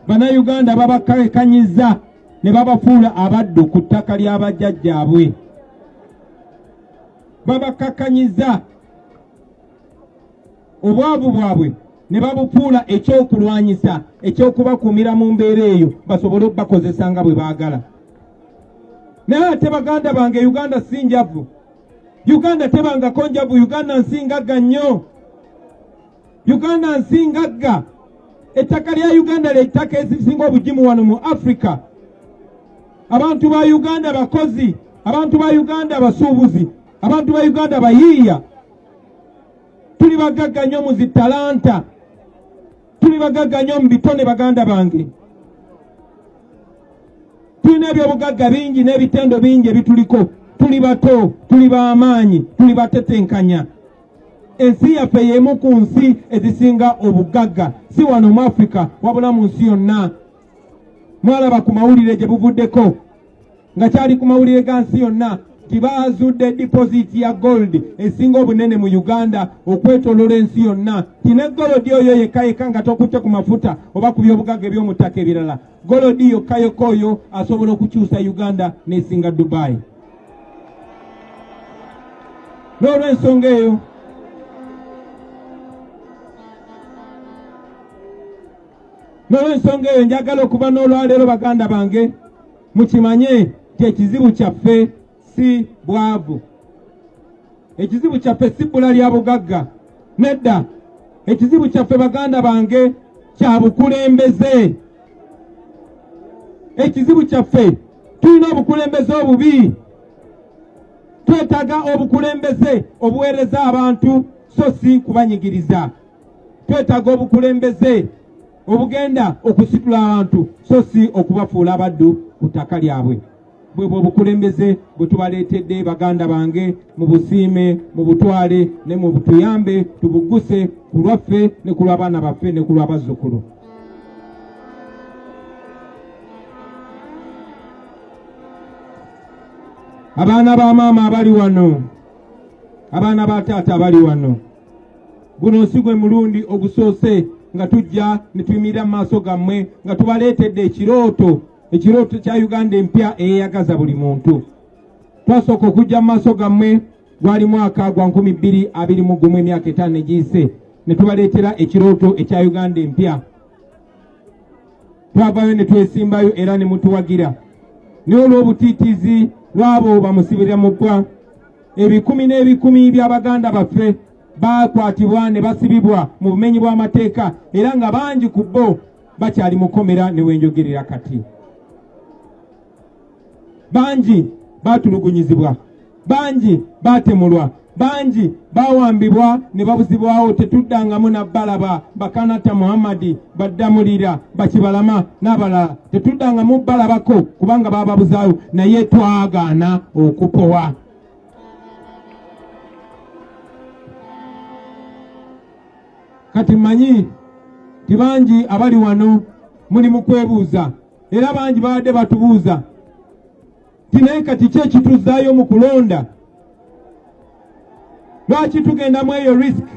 bannayuganda babakakanyiza ne babafuula abaddu ku ttaka ly'abajjajjaabwe babakakanyiza obwavu bwabwe ne babufuula ekyokulwanyisa ekyokubakuumira mu mbeera eyo basobole okubakozesa nga bwe baagala naye ate baganda bange Uganda si njavu Uganda tebangako njavu Uganda nsingagga nnyo Uganda nsingagga ettaka lya Uganda ly'ettaka ezisinga obugimu wano mu Africa abantu ba Uganda bakozi abantu ba Uganda basuubuzi abantu ba Uganda bayiiya tuli bagagga nnyo mu zitalanta tuli bagagga nnyo mu bitone baganda bange tulina ebyobugagga bingi n'ebitendo bingi ebituliko tuli bato tuli b'amaanyi tuli batetenkanya ensi yaffe y'emu ku nsi ezisinga obugagga si wano mu Africa wabula mu nsi yonna mwalaba ku mawulire gye buvuddeko nga kyali ku mawulire ga nsi yonna tibaazudde deposit ya gold esinga obunene mu Uganda okwetolola ensi yonna tina golodi oyo yekka nga tokutte ku mafuta oba ku byobugagga eby'omu ttaka ebirala golodi yokka oyo asobola okukyusa Uganda n'esinga Dubai n'olw'ensonga eyo njagala okuba n'olwaleero baganda bange mukimanye nti ekizibu kyaffe si bwavu ekizibu kyaffe si bbula lya bugagga nedda ekizibu kyaffe baganda bange kya bukulembeze ekizibu kyaffe tulina obukulembeze obubi twetaaga obukulembeze obuweereza abantu so si kubanyigiriza twetaaga obukulembeze obugenda okusitula abantu so si okubafuula abaddu ku ttaka lyabwe bwebwe obukulembeze bwe tubaleetedde baganda bange mu busiime mu butwale ne mu butuyambe tubuguse ku lwaffe ne ku lw'abaana baffe ne ku lw'abazzukulu abaana ba maama abali wano abaana ba taata abali wano guno si gwe mulundi ogusoose nga tujja ne tuyimirira mu maaso gammwe nga tubaleetedde ekirooto kya Uganda empya eyeyagaza buli muntu twasooka okujja mu maaso gammwe gwali mwaka gwa 2021 emyaka 5 egiyise ne tubaleetera ekirooto ekya Uganda empya twavayo ne twesimbayo era ne mutuwagira naye olw'obutiitiizi lwabo bamusibira mu ggwa ebikumi n'ebikumi by'abaganda baffe bakwatibwa ne basibibwa mu bumenyi bw'amateeka era nga bangi ku bo bakyali mukomera ne wenjogerera kati bangi batulugunyizibwa bangi batemulwa bangi bawambibwa ne babuzibwawo tetuddangamu na Balaba Bakanata Muhammadi Baddamulira Bakibalama n'abalala tetuddangamu Balabako kubanga bababuzaayo naye twagaana okupowa kati mmanyi tibangi abali wano muli mu kwebuuza era bangi babadde batubuuza tinaye kati ki ekituzaayo mu kulonda lwaki tugenda mu eyo risk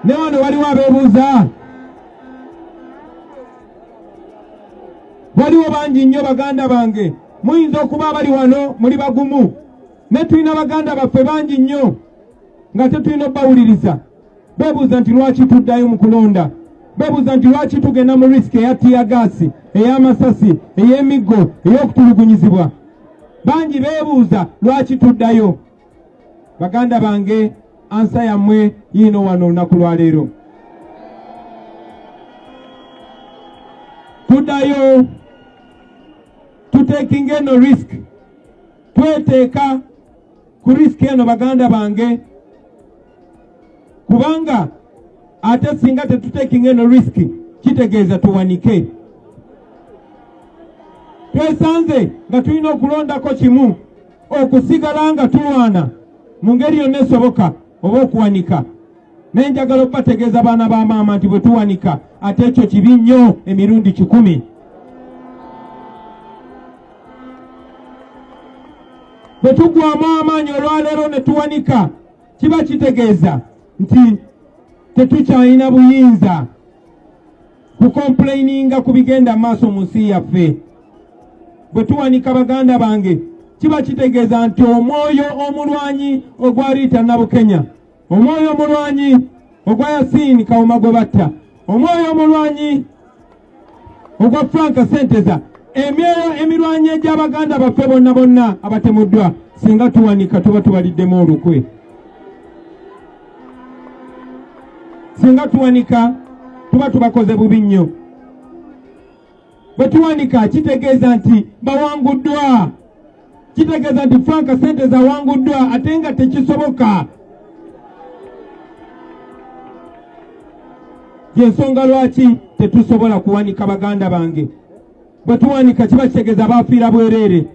ne wano waliwo abeebuuza waliwo bangi nnyo baganda bange muyinza okuba abali wano muli bagumu ne tulina baganda baffe bangi nnyo nga tetulina obbawuliriza beebuuza nti lwaki tuddayo mu kulonda bebuuza nti lwaki tugenda mu risiki eya tiyagaasi, ey'amasasi, ey'emiggo, ey'okutulugunyizibwa. Bangi beebuuza lwaki tuddayo. Baganda bange, ansa yammwe yiino wano olunaku lwa leero. Tuddayo tutekinga eno risk. Tweteeka ku risk eno baganda bange, kubanga ate singa tetutekinga eno risk kitegeeza tuwanike. Twesanze nga tulina okulondako kimu, okusigala nga tulwana mu ngeri yonna esoboka oba okuwanika. Naye njagala okubategeeza baana ba maama nti bwe tuwanika ate ekyo kibi nnyo emirundi 10. Bwe tugwamu amaanyi olwaleero ne tuwanika kiba kitegeeza nti tetukyalina buyinza kukomplaininga ku bigenda maaso mu nsi yaffe. Bwe tuwanika baganda bange kiba kitegeeza nti omwoyo omulwanyi ogwa Rita Nabukenya, omwoyo omulwanyi ogwa Yasini Kawuma gwe batta, omwoyo omulwanyi ogwa Frank Senteza, emyoyo emirwanyi egy'abaganda baffe bonna bonna abatemuddwa, singa tuwanika tuba tubaliddemu olukwe. Singa tuwanika tuba tubakoze bubi nnyo. Bwe tuwanika kitegeeza nti bawanguddwa, kitegeeza nti Frank Senteza awanguddwa ate nga tekisoboka. Y'ensonga lwaki tetusobola kuwanika baganda bange. Bwe tuwanika kiba kitegeeza baafiira bwereere.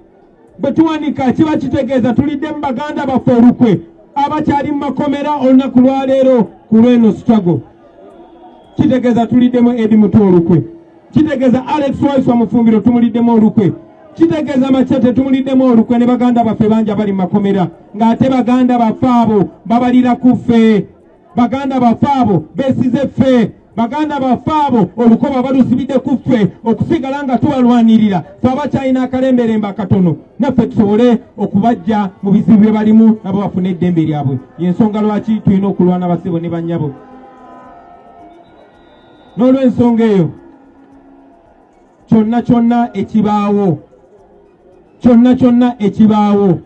Bwe tuwanika kiba kitegeeza tulidde mu baganda baffe olukwe abakyali mu makomera olunaku lwa leero ku lw'eno struggle. Kitegeeza tuliddemu Edi Mutu olukwe. Kitegeeza Alex Waiswa Mufumbiro tumuliddemu olukwe. Kitegeeza Machete tumuliddemu olukwe ne baganda baffe bangi abali mu makomera, ng'ate baganda baffe abo babalira ku ffe. Baganda baffe abo beesize ffe. Baganda baffe abo olukoba balusibidde ku ffe okusigala nga tubalwanirira ffe abakyalina akalemberembe akatono, naffe tusobole okubajja mu bizibu bye balimu nabo bafune eddembe lyabwe. Y'ensonga lwaki tulina okulwana basebo ne bannyabo. N'olw'ensonga eyo kyonna ekibaawo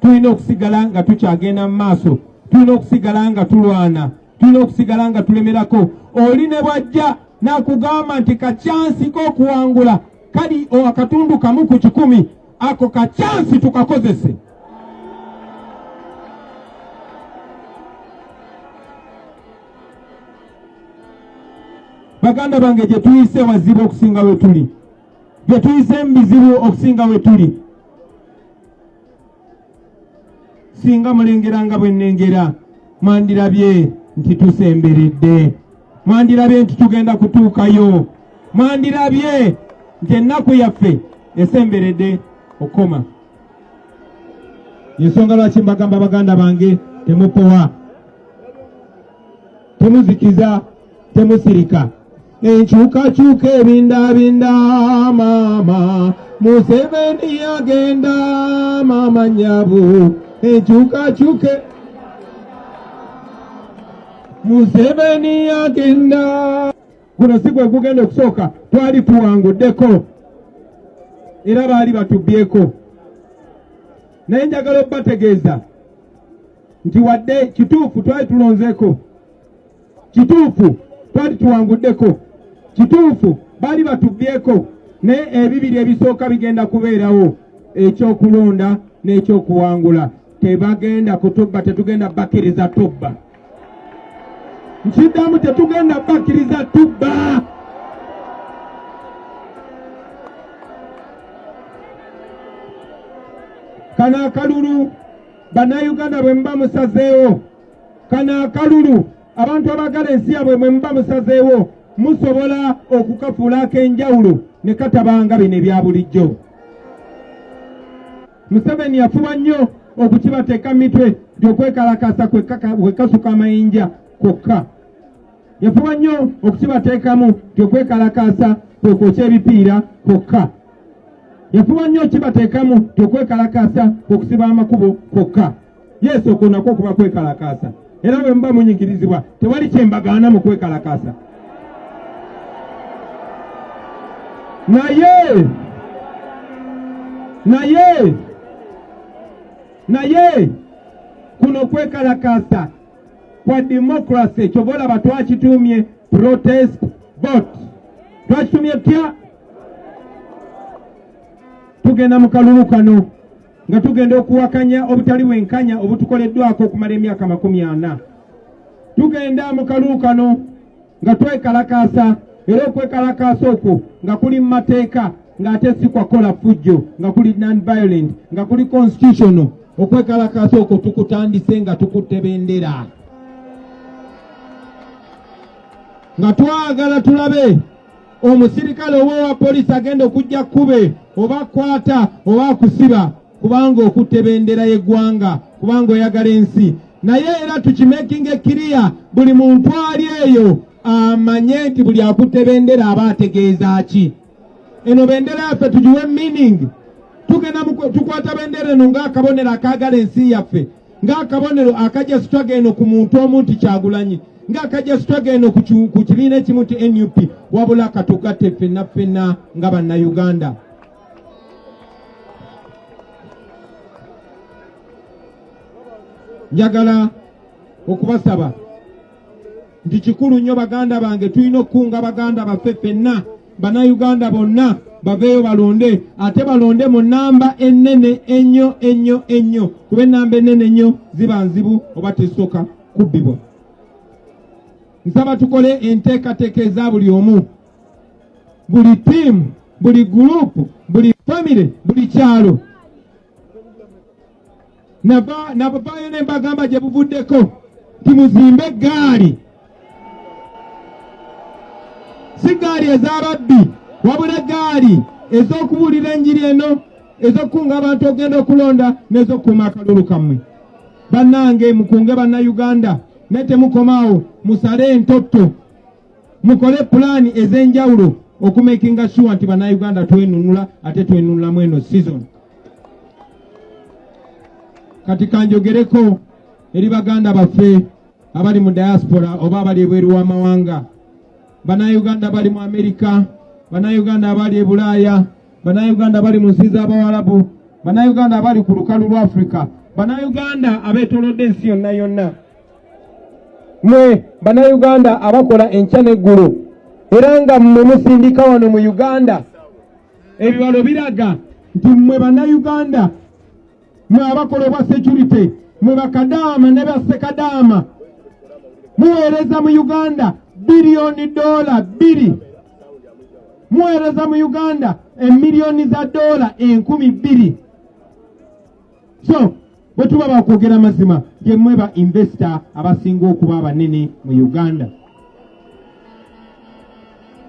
tulina okusigala nga tukyagenda mu maaso, tulina okusigala nga tulwana, tulina okusigala nga tulemerako. Oli ne bwajja n'akugamba nti kacyansi k'okuwangula kali akatundu kamu ku 10, ako kacyansi tukakozese. Baganda bange gye tuyise wazibu okusinga we tuli, gye tuyise mu bizibu okusinga we tuli. Singa mulengeranga bwe nnengera, mwandirabye nti tusemberedde, mwandirabye nti tugenda kutuukayo, mwandirabye nti ennaku yaffe esemberedde okoma. Y'ensonga lwaki mbagamba baganda bange, temupowa, temuzikiza, temusirika. Enkyukakyuka ebindabinda maama, Museveni agenda maama nyabu. Enkyukakyuke Museveni agenda. Guno si gwe gugenda okusooka, twali tuwanguddeko era baali batubbyeko. Naye njagala okubategeeza nti wadde kituufu twali tulonzeeko, kituufu twali tuwanguddeko, kituufu baali batubbyeko, naye ebibiri ebisooka bigenda kubeerawo, ekyokulonda n'ekyokuwangula. Tebagenda kutubba, tetugenda bakkiriza tubba. Nkiddamu, tetugenda bakkiriza tubba. Kano akalulu bannayuganda bwe muba musazeewo, kano akalulu abantu abagala ensi yabwe bwe muba musazeewo, musobola okukafuula ak'enjawulo ne katabanga bino ebya bulijjo. Museveni yafuba nnyo okukibateeka mitwe gy'okwekalakasa kwekasuka amayinja kwokka. Yafuba nnyo okukibateekamu gy'okwekalakasa kwekwokya ebipiira kwokka. Yafuba nnyo kibateekamu gy'okwekalakasa kwekusiba amakubo kwokka. Yesu okwo nakwo okuba kwekalakasa. Era bwe muba munyigirizibwa tewali kyembagaana mu kwekalakasa. naye kuno kwekalakasa kwa democracy kyobola batwakitumye protest vote. Twakitumye tya tugenda mu kalulu kano nga tugenda okuwakanya obutali bwenkanya obutukoleddwako okumala emyaka 40. Tugenda mu kalulu kano nga twekalakasa, era okwekalakasa okwo nga kuli mu mateeka ng'ate si kwakola fujjo, nga kuli non-violent, nga kuli constitutional. Okwekalakasa okwo tukutandise nga tukutte bendera, nga twagala tulabe omusirikale owa polisi agenda okujja kube oba kwata oba kusiba, kubanga okutte bendera y'eggwanga, kubanga oyagala ensi. Naye era tukimekinge kiriya buli muntu ali eyo amanye nti buli akutte bendera aba ategeeza ki. Eno bendera yaffe tugiwe meaning. Tugenda tukwata bendera eno ng'akabonero akaagala ensi yaffe, ng'akabonero akajja struggle eno ku muntu omu nti Kyagulanyi, ng'akajja struggle eno ku kibiina ekimu ti NUP, wabula katugatte ffenna nga bannayuganda. Njagala okubasaba nti kikulu nnyo baganda bange, tulina okukunga baganda baffe ffenna, bannayuganda bonna baveeyo balonde, ate balonde mu namba ennene ennyo, kuba ennamba ennene ennyo ziba nzibu oba tesoka kubbibwa. Nsaba tukole enteekateeka eza buli omu, buli tiimu, buli gurupu, buli famire, buli kyalo. Nabavaayo ne mbagamba gye buvuddeko timuzimbe gaali, si gaali ez'ababbi, wabula gaali ez'okubuulira enjiri eno, ez'okukunga abantu okugenda okulonda, n'ez'okukuuma akalulu kammwe. Bannange mukunge bannayuganda, ne temukomaawo, musale entotto, mukole pulaani ez'enjawulo okumekinga sure nti bannayuganda twenunula, ate twenunulamu eno season. Kati kanjogereko eri baganda baffe abali mu diaspora oba abali ebweru w'amawanga, bannayuganda bali mu Amerika, bannayuganda abali e Bulaaya, bannayuganda bali mu nsi z'Abawarabu, bannayuganda abali ku lukalu lwa Afrika, bannayuganda abeetoolodde ensi yonna. Mwe bannayuganda abakola enkya n'eggulu, era nga mmwe musindika wano mu Uganda, ebibalo biraga nti mmwe bannayuganda, mwe abakola obwa security, mwe bakadaama ne bassekadaama, muweereza mu Uganda $2 billion, muweereza mu Uganda $1,000,000 2,000,000. So bwe tuba bakwogera mazima, gye mmwe ba investor abasinga okuba abanene mu Uganda.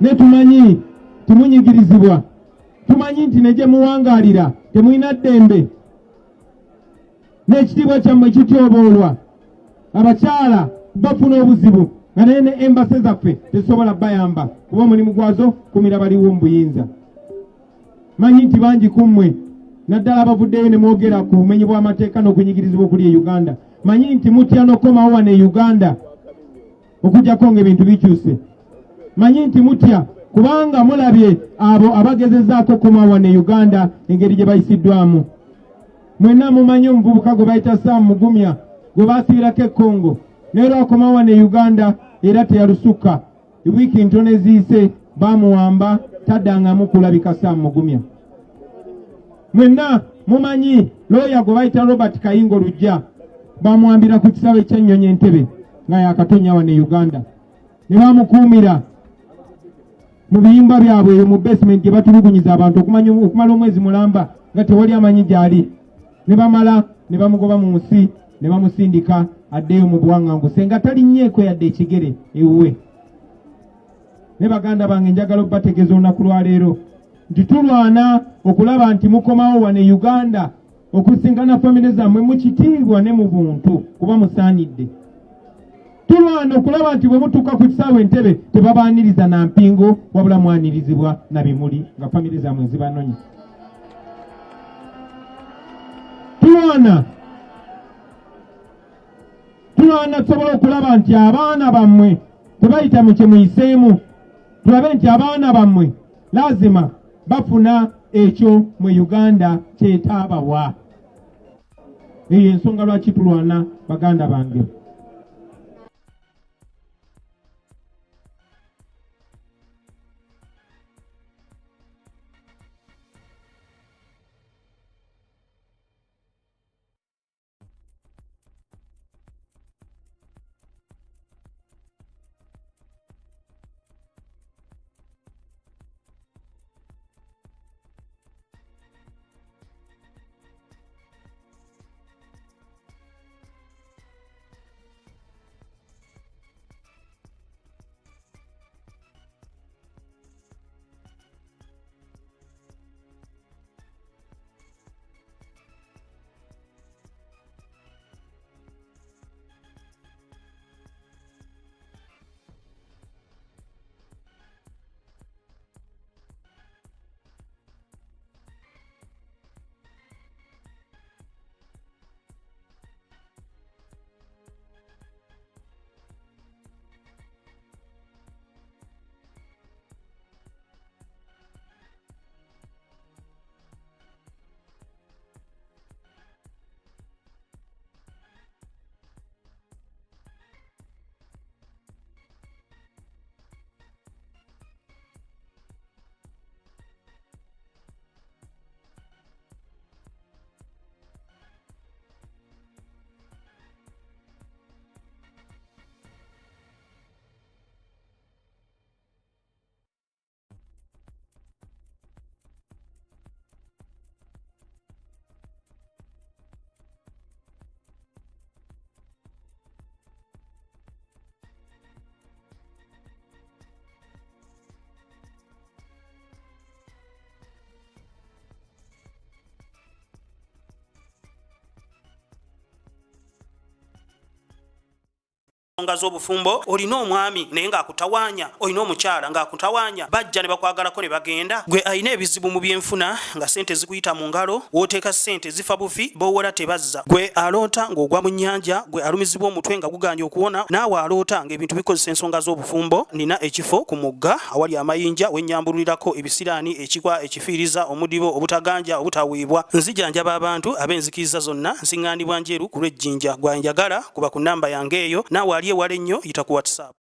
Ne tumanyi timunyigirizibwa, tumanyi nti ne gye muwangaalira temulina ddembe, n'ekitiibwa kyammwe kityoboolwa. Abakyala bafuna obuzibu nga naye ne embase zaffe tesobola bayamba, kuba omulimu gwazo kumira baliwo mu buyinza. Manyi nti bangi ku mmwe naddala abavuddeyo ne mwogera ku bumenyi bw'amateeka n'okunyigirizibwa okuli e Uganda, manyi nti mutya n'okomawo wano e Uganda okuggyako ng'ebintu bikyuse. Manyi nti mutya kubanga mulabye abo abagezezzaako okukomawo wano e Uganda engeri gye bayisiddwamu. Mwenna mumanyi omuvubuka gwe bayita Sam Mugumya gwe baasiibirako e Congo, naye lwakomawo wano e Uganda era teyalusukka. Wiiki ntono eziise baamuwamba, taddangamu kulabika Sam Mugumya. Mwenna mumanyi looya gwe bayita Robert Kayingo Lujja baamuwambira ku kisaawe ky'ennyonyi Entebbe nga yakatonya wano e Uganda, ne baamukuumira mu biyimba byabwe eyo mu basement gye batulugunyiza abantu okumala omwezi mulamba nga tewali amanyi gy'ali. Ne bamala ne bamugoba mu nsi ne bamusindika addeyo mu buwaŋŋanguse nga talinnyeeko yadde ekigere ewuwe. Ne baganda bange njagala okubategeeza olunaku lwaleero nti tulwana okulaba nti mukomawo wano e Uganda okusisinkana famire zammwe mu kitiibwa ne mu buntu kuba musaanidde. Tulwana okulaba nti bwe mutuuka ku kisaawe Entebbe tebabaaniriza na mpingo, wabula mwanirizibwa na bimuli nga famire zammwe zibanonye. Tulwana tusobola okulaba nti abaana bammwe tebayita mu kye muyiseemu. Tulabe nti abaana bammwe lazima bafuna ekyo mu Uganda kyetaabawa. Eyo ensonga lwaki tulwana baganda bange. Nga z'obufumbo olina omwami naye ng'akutawanya, olina omukyala ng'akutawanya, bajja ne bakwagalako ne bagenda. Gwe alina ebizibu mu byenfuna nga sente zikuyita mu ngalo, w'oteeka sente zifa bufi, b'owola tebazza. Gwe aloota ng'ogwa mu nnyanja, gwe alumizibwa omutwe nga guganja okuwona, naawe aloota ng'ebintu bikozesa ensonga z'obufumbo. Nina ekifo ku mugga awali amayinja wennyambulirako ebisiraani, ekikwa, ekifiiriza, omudibo, obutaganja, obutaweebwa. Nzijanjaba abantu ab'enzikiriza zonna, nsiŋŋaanibwa njeru ku lw'ejjinja. Gwanjagala kuba ku nnamba yange eyo, naawe ewala ennyo yita ku WhatsApp.